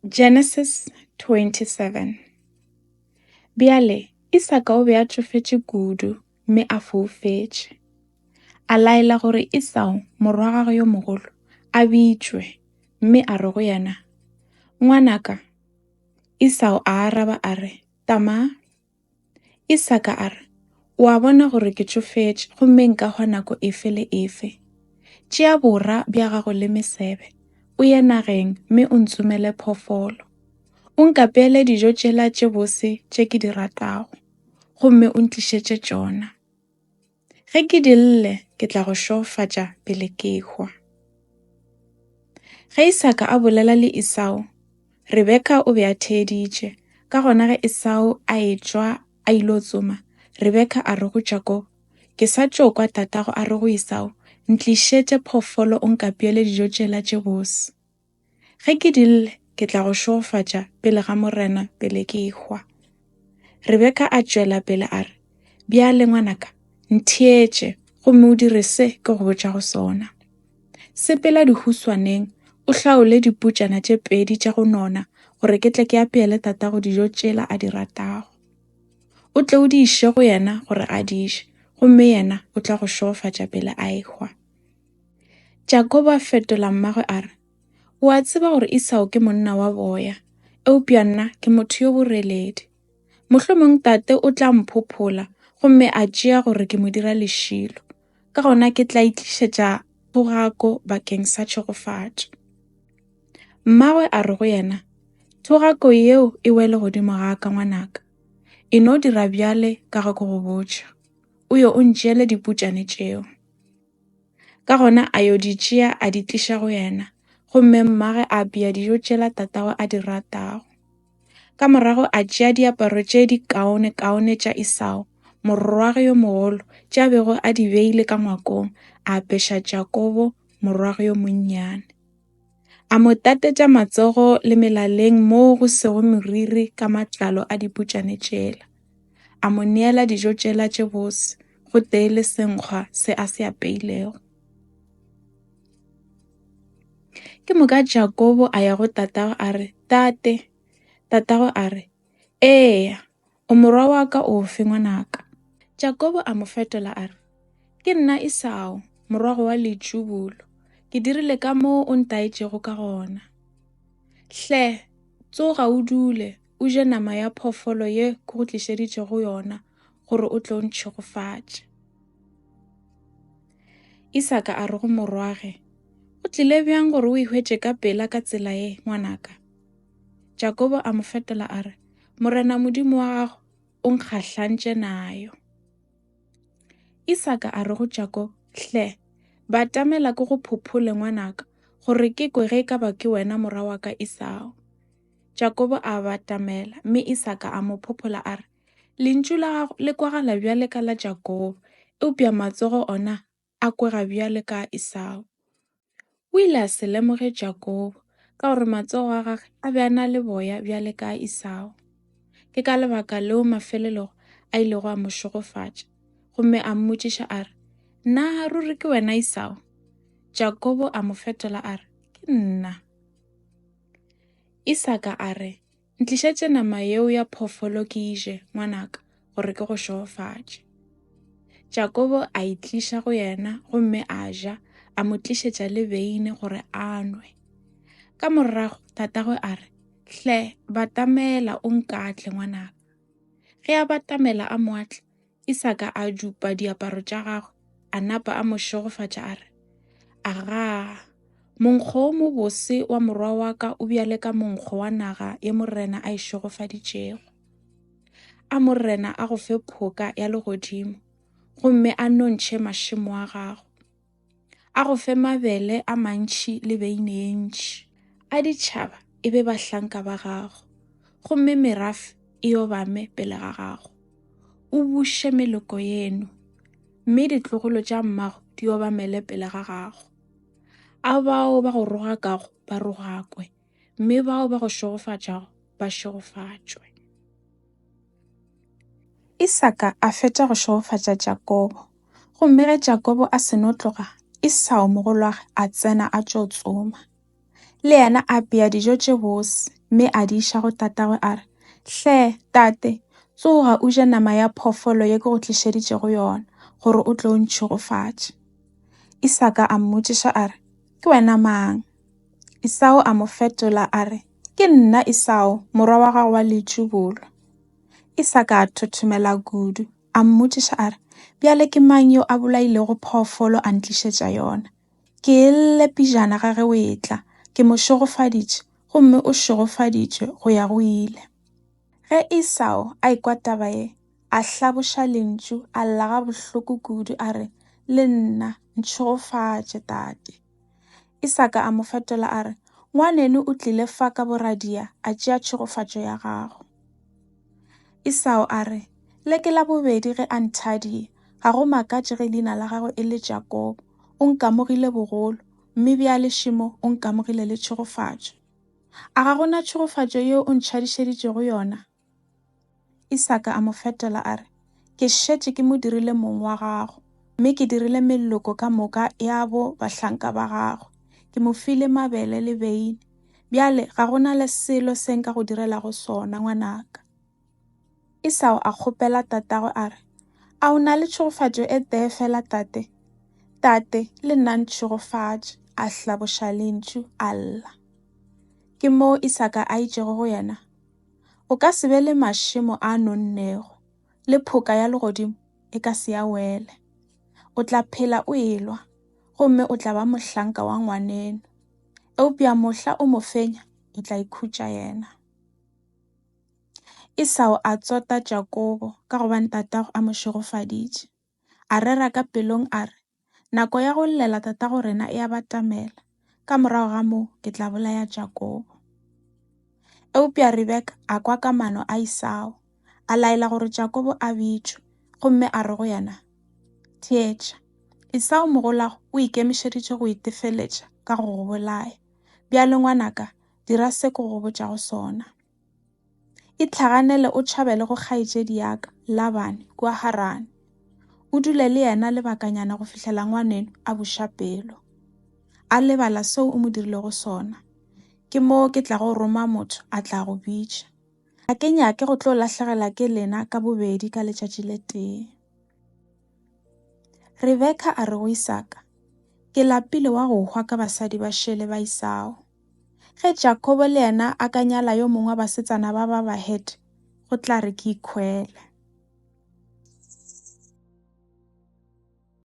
Genesis 27. Bjale Isaka o be a tsofetše kudu mme a foufetše. A laela gore Esau morwa wa gagwe yo mogolo a bitšwe mme a re go yena, ngwanaka. Esau a araba a re, Tama. Isaka a re, o a bona gore ke tsofetše gomme nka hwa nako efe le efe. Tšea bora bja gago le mesebe, o ye nageng mme o ntsomele phoofolo. O nkapeele dijo tšela tše bose tše ke di ratago, gomme o ntlišetše tšona. Ge ke di lle, ke tla go šoofatša pele ke hwa. Ge Isaka a bolela le Esau, Rebeka o be a theeditše, ka gona ge Esau a etšwa a ilo tsoma, Rebeka a re go Jakobo, ke sa tšo kwa tatago a re go Esau, ntlišetše phoofolo o nkapeele dijo tšela tše bose. Ge ke di lle, ke tla go šoofatša pele ga morena pele ke hwa. Rebeka a tšwela pele a re, bjale ngwanaka, ntheetše, gomme o dire se ke go botša go sona. Sepela dihuswaneng, o hlaole diputšana tše pedi tša go nona, gore ke tle ke apeele tatago dijo tšela a di ratago. O tle o di iše go yena gore a di je, gomme yena o tla go šoofatša pele a ehwa. Jakobo a fetola mmagwe a re, o a tseba gore Esau ke monna wa boya, eupša nna ke motho yo boreledi. Mohlomong tate o tla mphophola, gomme a tšea gore ke mo dira lešilo, ka gona ke tla itlišetša thogako bakeng sa tšhogofatšo. Mmagwe a re go yena, thogako yeo e wele godimo ga ka ngwanaka. E no dira bjale ka ga ke go botša, o yo o ntšeele diputšane tšeo. Ka gona a yo di tšea a di tliša go yena, gomme mmagwe a apea dijo tšela tatago a di ratago. Ka morago a tšea diaparo tše di kaone-kaone tša Esau, morwagwe yo mogolo, tše a bego a di beile ka ngwakong, a apeša Jakobo morwagwe yo monnyane. A mo tatetša matsogo le melaleng moo go sego meriri ka matlalo a diputšane tšela. A mo neela dijo tšela tše bose, go tee le senkgwa se a se apeilego. Ke moka Jakobo a ya go tatago a re, Tate. Tatago a re, Eya, o morwa wa ka ofe ngwanaka? Jakobo a mo fetola a re, ke nna Esau, morwago wa letšubulo. Ke dirile ka moo o ntaetšego ka gona. Hle, tsoga o dule, o je nama ya phoofolo ye ke go tlišeditšego yona, gore o tle o ntšhogofatše. Isaka a re go morwagwe, go tlile bjang gore o ihwetše ka pela ka tsela ye, ngwanaka? Jakobo a mo fetola a re, morena modimo wa gago o nkgahlantše nayo. Isaka a re go Jakobo, hle, batamela ke go phophole ngwanaka, gore ke kwe ge ka ba ke wena morwa wa ka Esau. Jakobo a batamela, mme Isaka a mo phophola a re, lentšu la gago le kwagala bjale ka la Jakobo, eupša matsogo ona a kwega bjale ka Esau. O ile a se lemoge Jakobo, ka gore matsogo a gagwe a be a na le boya bjale ka Esau. Ke ka lebaka leo mafelelo a ilego a mo šogofatša, gomme a mmotšiša a re, na ruri ke wena Esau? Jakobo a mo fetola a re, ke nna. Isaka a re, ntlišetše nama yeo ya phoofolo ke ije, ngwanaka, gore ke go šoofatše. Jakobo a itliša go yena, gomme a ja, a mo tlišetša le beine gore a nwe. Ka morago tatagwe a re, hle, batamela o nkatle ngwanaka. Ge a batamela a moatla, Isaka a dupa diaparo tša gagwe, a napa a mo šogofatša a re, aga, monkgo o mo bose wa morwa wa ka o bjale ka monkgo wa naga ye morena a e šogofaditšego. A morena a go fe phoka ya legodimo, gomme a nontšhe mašemo a gago. A go fe mabele a mantši le beine ye ntši. A ditšhaba e be bahlanka ba gago, gomme merafe e obame pele ga gago. O buše meloko yeno, mme ditlogolo tša mmago di obamele pele ga gago. A bao ba go rogakago ba rogakwe, mme bao ba go šogofatšago ba šogofatšwe. Isaka a fetša go šogofatša Jakobo, gomme ge Jakobo a seno tloga, Esau mogolwagwe a tsena a tšo tsoma. Le yena a apea dijo tše bose mme a di iša go tatagwe a re, "Hle, tate, tsoga o je nama ya phoofolo ye ke go tlišeditšego yona gore o tlo o ntšhogofatše." Isaka a mmotšiša a re, "Ke wena mang?" Esau a mo fetola a re, "Ke nna Esau, morwa wa gago wa letšobolo." Isaka a thothomela kudu, a mmotšiša a re, "Bjale ke mang yo a bolailego phoofolo a ntlišetša yona? Ke elle pejana ga ge o e tla, ke mo šogofaditše, gomme o šogofaditšwe go ya go ile." Ge Esau a ekwa taba ye, a hlaboša lentšu, a lla ga bohloko kudu a re, "Le nna ntšhogofatše tate." Isaka a mo fetola a re, "Ngwaneno o tlile fa ka boradia a tšea tšhogofatšo ya gago." Esau a re, "Le ke la bobedi ge a nthadie, ga go makatše ge leina la gagwe e le Jakobo, o nkamogile bogolo, mme bjale šemo o nkamogile le tšhogofatšo. A ga gona tšhogofatšo yeo o ntšhadišeditšego yona?" Isaka a mo fetola a re, "Ke šetše ke mo dirile mong wa gago, mme ke dirile meloko ka moka ya bo bahlanka ba gago. Ke mo file mabele le beine. Bjale ga gona le selo se nka go direlago sona, ngwanaka." Esau a kgopela tatagwe a re, "A o na le tšhogofatšo e tee fela tate?" "Tate, le nna ntšhogofatše," a hlaboša lentšu a lla. Ke moo Isaka a itšego go yena, "O ka se be le mašemo a nonnego, le phoka ya legodimo e ka se ya wele. O tla phela o elwa, gomme o tla ba mohlanka wa ngwaneno. Eupša mohla o mo fenya, o tla ikhutša yena." Esau a tsota Jakobo ka gobane tatago a mo šogofaditše. A rera ka pelong a re, "Nako ya go llela tatago rena e a batamela. Ka morago ga moo ke tla bolaya Jakobo." Eupša Rebeka a kwa kamano a Esau, a laela gore Jakobo a bitšwe, gomme a re go yena, "Theetša, Esau mogolago o ikemišeditše go itefeletša ka go go bolaya. Bjale ngwanaka, dira se ke go botšago sona. Itlhaganele o tšhabele go kgaetšedi yaka Labane kua Harane. O dule le yena lebakanyana go fihlela ngwaneno a buša pelo. A lebala seo o mo dirilego sona. Ke moo ke tla go roma motho a tla go bitša. A ke nyake go tlo lahlegela ke lena ka bobedi ka letšatši le tee." Rebeka a re go Isaka, "Ke lapile wa go hwa ka basadi ba šele ba Esau. Ge Jakobo le yena a ka nyala yo mongwe wa basetsana ba ba Hete, go tla re ke ikhwele."